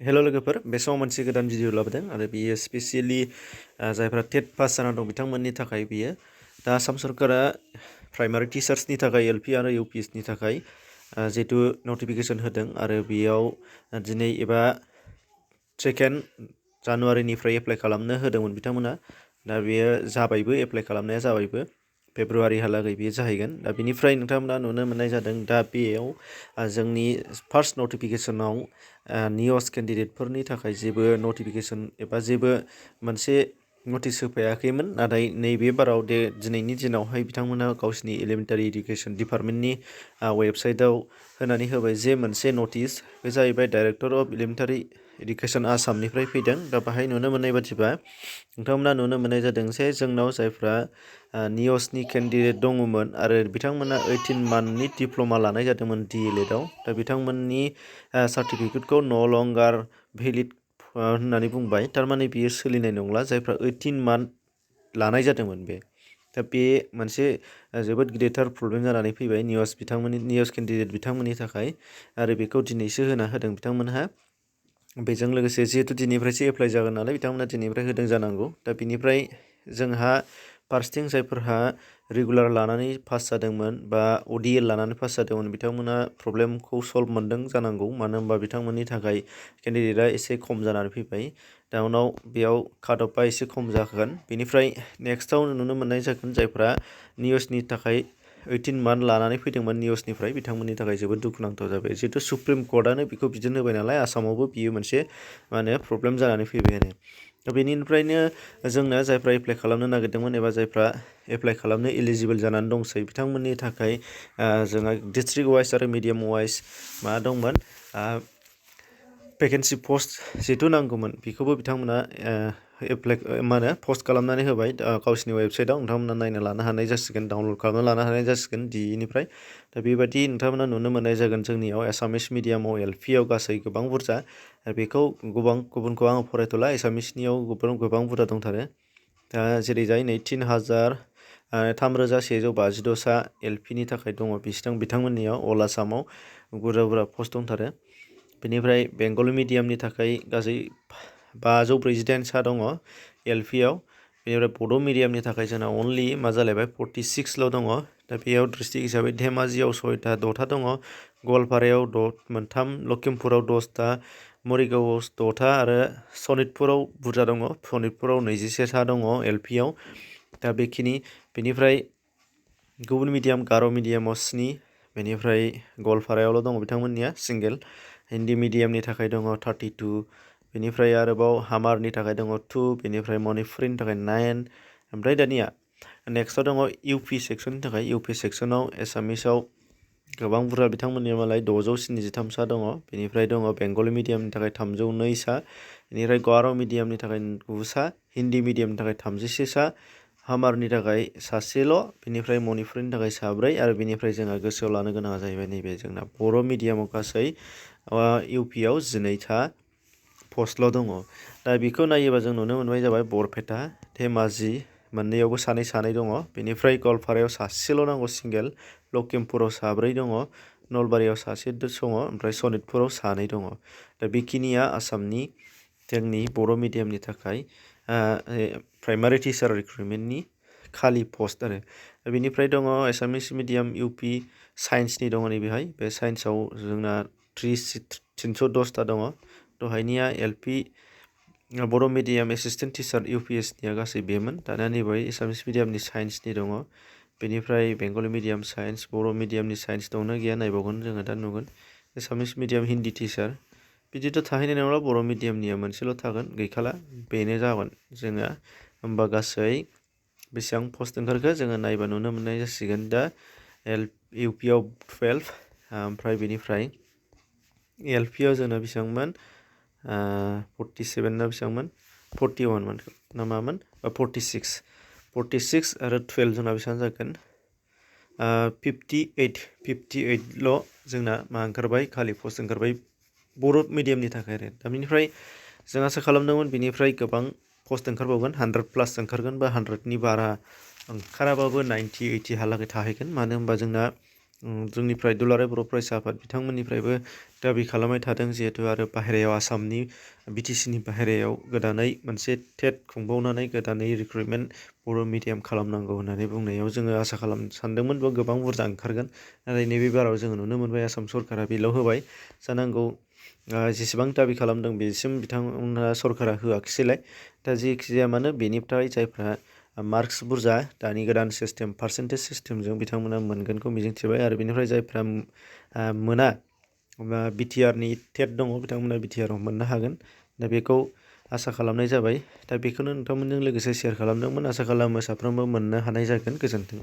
हेल' लोगोफोर बे समाव मोनसे गोदान भिडिअ लाबोदों आरो बियो स्पेसियेलि जायफ्रा टेट पास जाना दं बिथांमोननि थाखाय बियो दा आसाम सरकारा प्राइमारि टिचार्सनि थाखाय एलपि आरो इउपिएसनि थाखाय जिहेतु नटिफिकेसन होदों आरो बेयाव दिनै एबा 2 जानुवारिनिफ्राय एप्लाइ खालामनो होदोंमोन बिथांमोना दा बेयो जाबायबो एप्लाइ खालामनाया जाबायबो फेब्रुवारिहालागै बेयो जाहैगोन दा बिनिफ्राय नोंथांमोना नुनो मोननाय जादों दा बेयाव जोंनि फार्स्ट नटिफिकेसनाव निउस केन्डिडेटफोरनि थाखाय जेबो नटिफिकेसन एबा जेबो मोनसे नटिस होफायाखैमोन नाथाय नैबे बाराव दिनैनि दिनावहाय बिथांमोना गावसिनि एलिमेन्टारि इडुकेसन डिपार्टमेन्टनि वेबसाइटआव होनानै होबाय जे मोनसे नटिस बे जाहैबाय डाइरेक्टर अफ एलिमेन्टारि इडुकेसन आसामनिफ्राय फैदों दा बाहाय नुनो मोननाय बादिबा नोंथांमोना नुनो मोननाय जादों जे जोंनाव जायफ्रा निउसनि केन्डिडेट दङमोन आरो बिथांमोना 18 मान्थनि डिप्ल'मा लानाय जादोंमोन DLEDआव दा बिथांमोननि सार्टिफिकेटखौ न' लंगार भेलिड होननानै बुंबाय थारमाने बियो सोलिनाय नंला जायफ्रा 18 मान्थ लानाय जादोंमोन बे दा बे मोनसे जोबोद गिदिरथार प्रब्लेम जानानै फैबाय निउस केन्डिडेट बिथांमोननि थाखाय आरो बेखौ दिनैसो होना होदों बिथांमोनहा बेजों लोगोसे जिहेतु दिनैफ्रायसो एप्लाइ जागोन नालाय बिथांमोना दिनैफ्राय होदों जानांगौ दा बिनिफ्राय जोंहा फार्स्टिं जायफोरहा रेगुलार लानानै पास जादोंमोन बा ODL लानानै पास जादोंमोन बिथांमोना प्रब्लेमखौ सल्भ मोनदों जानांगौ मानो होनबा बिथांमोननि थाखाय केन्डिडेटआ एसे खम जानानै फैबाय दा उनाव बेयाव काट अफआ एसे खम जागोन बेनिफ्राय नेक्स्टआव नुनो मोननाय जागोन जायफ्रा निउसनि थाखाय 18 मान्थ लानानै फैदोंमोन निउसनिफ्राय बिथांमोननि थाखाय जोबोद दुखुनांथाव जाबाय जिहेतु सुप्रिम कर्टआनो बेखौ बिदिनो होबाय नालाय आसामावबो बियो मोनसे प्रब्लेम जानानै फैबाय आरो दा बेनिफ्रायनो जोंनो जायफ्रा एप्लाइ खालामनो नागिरदोंमोन एबा जायफ्रा एप्लाइ खालामनो एलिजिबोल जानानै दंसै बिथांमोननि थाखाय जोंहा डिस्ट्रिक्ट वाइज आरो मिडियाम वाइज मा दंमोन भेकेन्सि पस्ट जिहेतु नांगौमोन बेखौबो बिथांमोना पस्ट खालामनानै होबाय गावसिनि वेबसाइटआव नोंथांमोना नायना लानो हानाय जासिगोन डाउनलड खालामना लानो हानाय जासिगोन DEनिफ्राय दा बेबायदि नोंथांमोना नुनो मोननाय जागोन जोंनियाव एसामिस मिडियामाव LPआव गासै गोबां बुरजा बेखौ गुबुनखौ आङो फरायथ'ला एसामिसनियाव गोबां बुरजा दंथारो दा जेरै जाय 3,152 LPनि थाखाय दङ बिथांमोननियाव अल आसामाव बुरजा पस्ट दंथारो बेनिफ्राय बेंगलि मिडियामनि थाखाय गासै 548 दङ LPआव बेनिफ्राय बड' मिडियामनि थाखाय जोंना अनलि मा जालायबाय 46ल' दङ दा बेयाव डिस्ट्रिक्ट हिसाबै धेमाजियाव 6टा दङ गवालपारायाव 3 लखिमपुराव 10टा मरिगावआव 6टा आरो सनितपुराव बुरजा दङ सनितपुराव 21टा दङ LPआव दा बेनिफ्राय गुबुन मिडियाम गार' मिडियामाव 7 बेनिफ्राय गवालपारायावल' दङ बिथांमोननिया सिंगेल हिन्दी मिडियामनि थाखाय दङ 32 बेनिफ्राय आरोबाव हामारनि थाखाय दङ 2 बेनिफ्राय मणिपुरिनि थाखाय 9 ओमफ्राय दानिया नेक्स्टआव दङ UP सेक्सननि थाखाय UP सेक्सनाव एसामिसाव गोबां बुरजा बिथांमोननिया मालाय 673 दङ बेनिफ्राय दङ बेंगलि मिडियामनि थाखाय 302 बेनिफ्राय गार' मिडियामनि थाखाय 9 हिन्दी मिडियामनि थाखाय 31 हामारनि थाखाय 1 बेनिफ्राय मणिपुरिनि थाखाय 4 आरो बेनिफ्राय जोंहा गोसोआव लानो गोनाङा जाहैबाय नैबे जोंना बर' मिडियामाव गासै UPआव 12टा पस्टल' दङ दा बेखौ नायोबा जों नुनो मोनबाय जाबाय बरपेटा धेमाजि मोननैयावबो 2 दङ बेनिफ्राय गवालपारायाव 1ल' नांगौ सिंगेल लखिमपुराव 4 दङ नलबारियाव 1 दङ ओमफ्राय सनितपुराव 2 दङ दा बेखिनिया आसामनि जोंनि बर' मिडियामनि थाखाय प्राइमारि टिचार रिक्रुटमेन्टनि खालि पस्ट आरो बेनिफ्राय दङ एसामिस मिडियाम UP साइन्सनि दङ नैबेहाय बे साइन्सआव जोंना 310टा दङ दहायनिया LP बर' मिडियाम एसिस्टेन्ट टिचार UPSनिया गासै बेमोन दानिया नैबे एसामिस मिडियामनि साइन्सनि दङ बेनिफ्राय बेंगलि मिडियाम साइन्स बर' मिडियामनि साइन्स दंना गैया नायबावगोन जोङो दा नुगोन एसामिस मिडियाम हिन्दी टिचार बिदिथ' थाहैनाय नङला बर' मिडियामनिया मोनसेल' थागोन गैखाला बेनो जागोन जोङो होमबा गासै बेसेबां पस्ट ओंखारखो जोङो नायबा नुनो मोननाय जासिगोन दा UPआव 12 ओमफ्राय बेनिफ्राय LPआव जोंना बेसेबांमोन 47 ना बेसेबांमोन 41मोन ना मामोन 46 आरो 12 जोंना बेसेबां जागोन 58ल' जोंना मा ओंखारबाय खालि पस्ट ओंखारबाय बर' मिडियामनि थाखाय आरो दा बेनिफ्राय जों आसा खालामदोंमोन बेनिफ्राय गोबां पस्ट ओंखारबावगोन 100+ ओंखारगोन बा 100नि बारा ओंखाराबाबो 90-80 हालागै थाहैगोन मानो होनबा जोंना जोंनिफ्राय दुलाराय बर' फरायसा आफाद बिथांमोननिफ्रायबो दाबि खालामबाय थादों जिहेथु आरो बाहेरायाव आसामनि बिटिसिनि बाहेरायाव गोदानै मोनसे टेट खुंबावनानै गोदानै रिक्रुइटमेन्ट बर' मिडियाम खालामनांगौ होननानै बुंनायाव जोङो आसा सानदोंमोन बेयाव गोबां बुरजा ओंखारगोन नाथाय नैबे बाराव जोङो नुनो मोनबाय आसाम सरकारा बेल' होबाय जानांगौ जेसेबां दाबि खालामदों बेसिम बिथांमोनहा सरकारा होआखिसैलाय दा जेखि जाया मानो बेनिफ्राय जायफ्रा मार्कस बुरजा दानि गोदान सिस्टेम पार्सेन्टेज सिस्टेमजों बिथांमोना मोनगोनखौ मिजिंथिबाय आरो बेनिफ्राय जायफ्रा मोना बिटिआरनि टेट दङ बिथांमोना बिटिआराव मोननो हागोन दा बेखौ आसा खालामनाय जाबाय दा बेखौनो नोंथांमोनजों लोगोसे शेयार खालामदोंमोन आसा खालामो साफ्रोमबो मोननो हानाय जागोन गोजोन्थों।